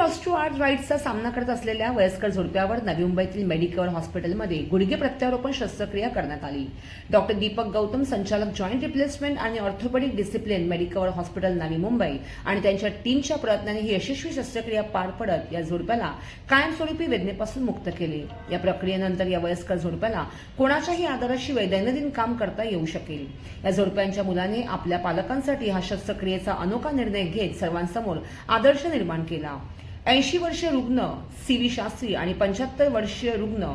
ऑस्टिओआर्थराइटिसचा सामना करत असलेल्या वयस्कर जोडप्यावर नवी मुंबईतील मेडिकवर हॉस्पिटलमध्ये गुडघे प्रत्यारोपण शस्त्रक्रिया करण्यात आली. डॉक्टर दीपक गौतम, संचालक जॉईंट रिप्लेसमेंट आणि orthopaedic discipline, Medicover hospital Navi Mumbai आणि त्यांच्या टीमच्या प्रयत्नांनी ही यशस्वी शस्त्रक्रिया पार पडत या जोडप्याला कायमस्वरूपी वेदनेपासून मुक्त केले. या प्रक्रियेनंतर या वयस्कर जोडप्याला कोणाच्याही आधाराशिवाय दैनंदिन काम करता येऊ शकेल. या जोडप्यांच्या मुलाने आपल्या पालकांसाठी हा शस्त्रक्रियेचा अनोखा निर्णय घेत सर्वांसमोर आदर्श निर्माण केला. 80 वर्षीय रुग्ण सी.व्ही. शास्त्री आणि 75 वर्षीय रुग्ण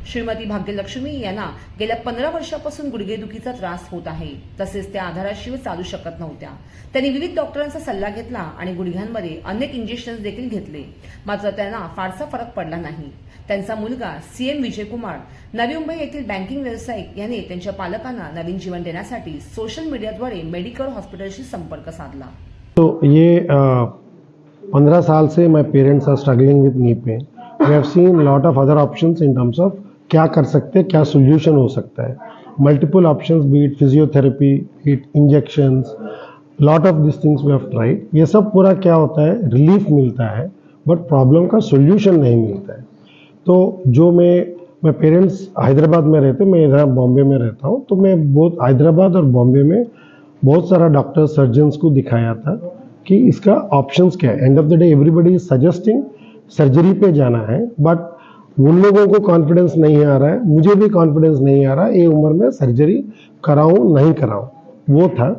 श्रीमती भाग्यलक्ष्मी यांना गेल्या 15 वर्षापासून गुडघेदुखीचा त्रास होत आहे. तसेच त्या आधाराशिवाय चालू शकत नव्हत्या. त्यांनी विविध डॉक्टरांचा सल्ला घेतला आणि गुडघ्यांमध्ये अनेक इंजेक्शन्स देखील घेतले, मात्र त्यांना फारसा फरक पडला नाही. त्यांचा मुलगा CM विजयकुमार नवी मुंबई येथील बँकिंग व्यावसायिक याने त्यांच्या पालकांना नवीन जीवन देण्यासाठी सोशल मीडियाद्वारे मेडिकल हॉस्पिटलशी संपर्क साधला. तो ये 15 साल से my parents are struggling with knee pain. We have seen lot of other options in terms of क्या कर सकते हैं, क्या सोल्यूशन हो सकता है. Multiple options, be it physiotherapy, be it injections, lot of this things we have tried. ये सब पूरा क्या होता है, रिलीफ मिलता है बट प्रॉब्लम का सोल्यूशन नहीं मिलता है. तो जो मैं पेरेंट्स हैदराबाद में रहते, मैं इधर बॉम्बे में रहता हूँ, तो मैं बहुत हैदराबाद और बॉम्बे में बहुत सारा डॉक्टर सर्जन्स को दिखाया था कि इसका ऑप्शंस क्या है. End of the day everybody is suggesting surgery पे जाना है, बट उन लोगों को कॉन्फिडेंस नहीं आ रहा है, मुझे भी कॉन्फिडेंस नहीं आ रहा है ये उम्र में सर्जरी कराऊं नहीं कराऊं, वो था.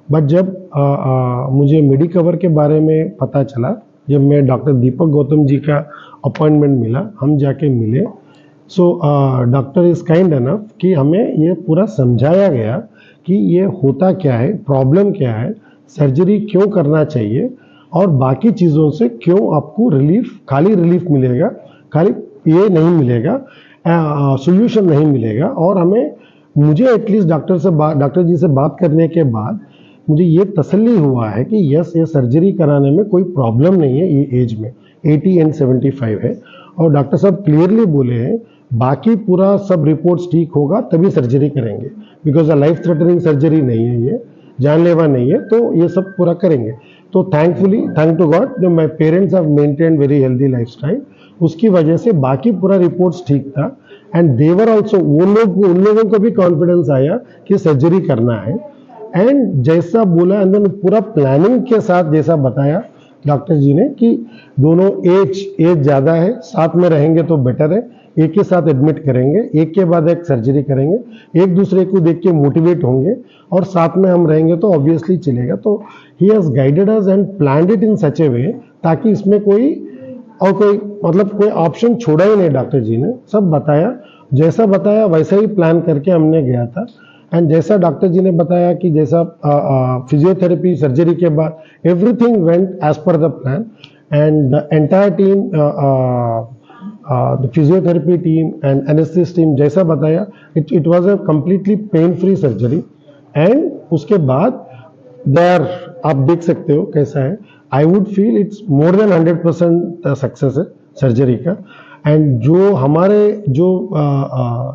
बट जब मुझे मेडिकवर के बारे में पता चला, जब मैं डॉक्टर दीपक गौतम जी का अपॉइंटमेंट मिला, हम जाके मिले. So doctor is kind enough कि हमें ये पूरा समझाया गया कि ये होता क्या है, प्रॉब्लम क्या है, सर्जरी क्यों करना चाहिए और बाकी चीज़ों से क्यों आपको रिलीफ, खाली रिलीफ मिलेगा, खाली ये नहीं मिलेगा, सॉल्यूशन नहीं मिलेगा. और मुझे एटलीस्ट डॉक्टर जी से बात करने के बाद मुझे ये तसल्ली हुआ है कि यस, ये सर्जरी कराने में कोई प्रॉब्लम नहीं है. ये एज में 80 एंड 75 है और डॉक्टर साहब क्लियरली बोले हैं बाकी पूरा सब रिपोर्ट्स ठीक होगा तभी सर्जरी करेंगे, बिकॉज लाइफ थ्रेटनिंग सर्जरी नहीं है, ये जानलेवा नहीं है, तो ये सब पूरा करेंगे. तो thankfully, thank to God, my parents have maintained very healthy lifestyle. उसकी वजह से बाकी पूरा रिपोर्ट्स ठीक था एंड देवर ऑल्सो, उन लोगों को भी कॉन्फिडेंस आया कि सर्जरी करना है. एंड जैसा बोला, एंड देन पूरा प्लानिंग के साथ जैसा बताया डॉक्टर जी ने कि दोनों एज ज़्यादा है, साथ में रहेंगे तो बेटर है, एक के साथ एडमिट करेंगे, एक के बाद एक सर्जरी करेंगे, एक दूसरे को देख के मोटिवेट होंगे और साथ में हम रहेंगे तो ऑब्वियसली चलेगा. तो he has guided us and planned it in such a way ताकि इसमें कोई ऑप्शन छोड़ा ही नहीं. डॉक्टर जी ने सब बताया, जैसा बताया वैसा ही प्लान करके हमने गया था. एंड जैसा डॉक्टर जी ने बताया कि जैसा फिजियोथेरेपी सर्जरी के बाद everything went as per the plan and the entire team, the physiotherapy team and anaesthetist team जैसा बताया, it was a completely pain free surgery. And उसके बाद देयर आप देख सकते हो कैसा है. I would feel it's more than 100% success है सर्जरी का. एंड जो हमारे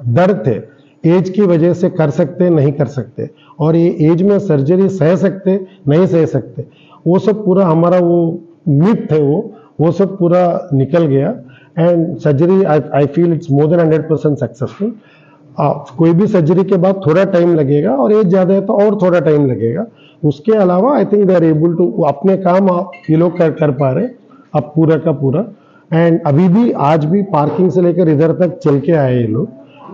डर थे एज की वजह से कर सकते नहीं कर सकते और ये एज में सर्जरी सह सकते नहीं सह सकते, वो सब पूरा हमारा वो मिथ थे, वो सब पूरा निकल गया. And surgery I feel it's more than 100% successful. कोई भी सर्जरी के बाद थोड़ा टाइम लगेगा और एज ज़्यादा है तो और थोड़ा टाइम लगेगा. उसके अलावा I think they are able to अपने काम ये लोग कर पा रहे अब पूरा का पूरा. एंड अभी भी आज भी पार्किंग से लेकर इधर तक चल के आए ये लोग.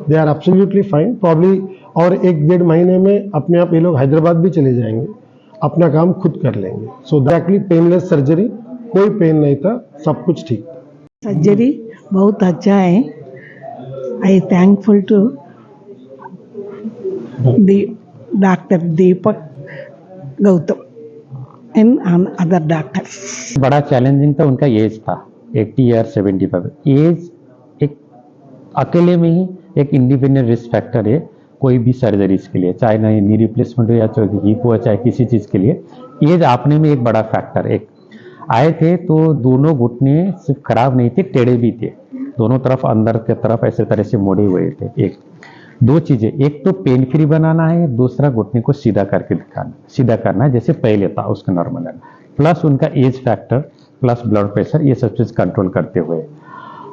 They are absolutely fine. Probably और 1-1.5 महीने में अपने आप ये लोग हैदराबाद भी चले जाएंगे, अपना काम खुद कर लेंगे. सो डायरेक्टली पेनलेस सर्जरी, कोई पेन नहीं था, सब कुछ ठीक था. सर्जरी बहुत अच्छा है. I thankful to doctor Deepak Gautam and other doctors. बड़ा चैलेंजिंग था उनका एज था 80 या 75. एज एक अकेले में ही एक इंडिपेंडेंट रिस्क फैक्टर है कोई भी सर्जरीज के लिए, चाहे ना नी रिप्लेसमेंट हो या चाहे हिप हो, चाहे किसी चीज़ के लिए. एज आपने में एक बड़ा फैक्टर. एक आए थे तो दोनों घुटने सिर्फ खराब नहीं थे, टेढ़े भी थे, दोनों तरफ अंदर की तरफ ऐसे तरह से मोड़े हुए थे. एक दो चीज़ें, एक तो पेन फ्री बनाना है, दूसरा घुटने को सीधा करके दिखाना, सीधा करना है जैसे पहले था उसका नॉर्मल है. प्लस उनका age factor plus blood pressure, ये सब चीज कंट्रोल करते हुए।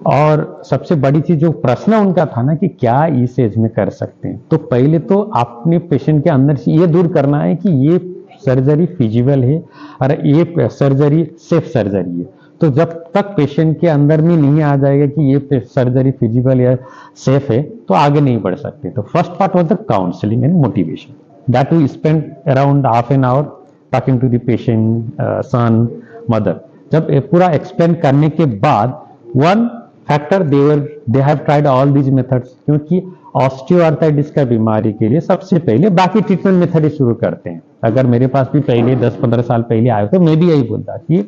और सबसे बड़ी चीज जो प्रश्न उनका था ना कि क्या इस एज में कर सकते हैं, तो पहले तो अपने पेशेंट के अंदर से ये दूर करना है कि ये सर्जरी फिजिबल है और ये सर्जरी सेफ सर्जरी है। तो जब तक पेशेंट के अंदर में नहीं आ जाएगा कि ये सर्जरी फिजिबल या सेफ है, तो आगे नहीं बढ़ सकते। तो first part was the counselling and motivation, that we spend around half an hour talking to the patient, son, mother. जब ये पूरा एक्सप्लेन करने के बाद one factor they have tried all these methods, क्योंकि ऑस्टियोआर्थराइटिस का बीमारी के लिए सबसे पहले बाकी ट्रीटमेंट मेथड ही शुरू करते हैं। अगर मेरे पास भी पहले 10-15 साल पहले आए तो मैं भी यही बोलता कि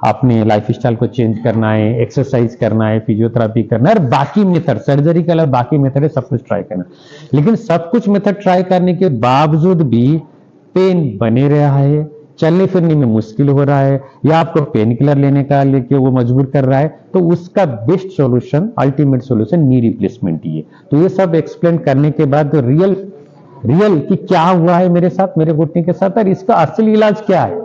अपने लाइफ स्टाइल को चेंज करना है, एक्सरसाइज करना है, फिजियोथेरापी करना है और बाकी मेथड, सर्जरी के अलावा बाकी मेथड है सब कुछ ट्राई करना। लेकिन सब कुछ मेथड ट्राई करने के बावजूद भी पेन बने रहा है, चलने फिरने में मुश्किल हो रहा है, या आपको पेन किलर लेने का लेके वो मजबूर कर रहा है, तो उसका best solution, ultimate solution knee replacement ही है। तो ये सब एक्सप्लेन करने के बाद तो रियल कि क्या हुआ है मेरे साथ, मेरे घुटने के साथ, और इसका असली इलाज क्या है।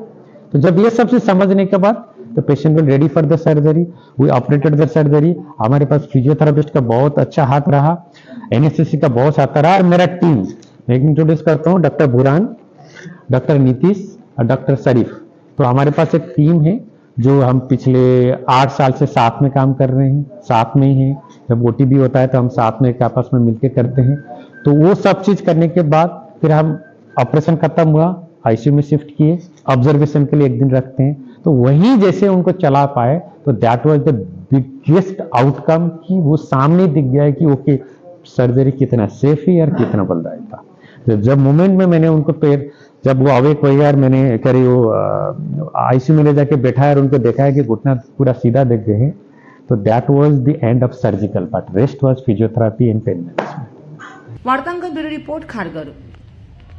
तो जब ये सब चीज समझने के बाद तो patient will ready for the surgery, we operated the surgery. हमारे पास फिजियोथेरापिस्ट का बहुत अच्छा हाथ रहा, एनएसएससी का बहुत साथ रहा, और मेरा टीम, मैं इंट्रोड्यूस करता हूँ, डॉक्टर बुरान, डॉक्टर नीतीश और डॉक्टर शरीफ। तो हमारे पास एक टीम है जो हम पिछले 8 साल से साथ में काम कर रहे हैं, साथ में ही हैं। जब ओटीबी होता है तो हम साथ में आपस में मिलकर करते हैं। तो वो सब चीज करने के बाद फिर हम ऑपरेशन खत्म हुआ, आईसीयू में शिफ्ट किए, ऑब्जर्वेशन के लिए 1 दिन रखते हैं। तो वहीं जैसे उनको चला पाए तो that was the biggest outcome, कि वो सामने दिख गया है कि ओके सर्जरी कितना सेफ है और कितना बलदायक था। तो जब मोमेंट में मैंने उनको पैर, जब वो अवेक हुए यार, मैंने करी वो आईसीयू में ले जाके बैठा है और उनको देखा है कि घुटना पूरा सीधा दिख गए हैं, तो that was the end of surgical part, rest was physiotherapy and pain management. वार्तांकन ब्युरो रिपोर्ट खारघर।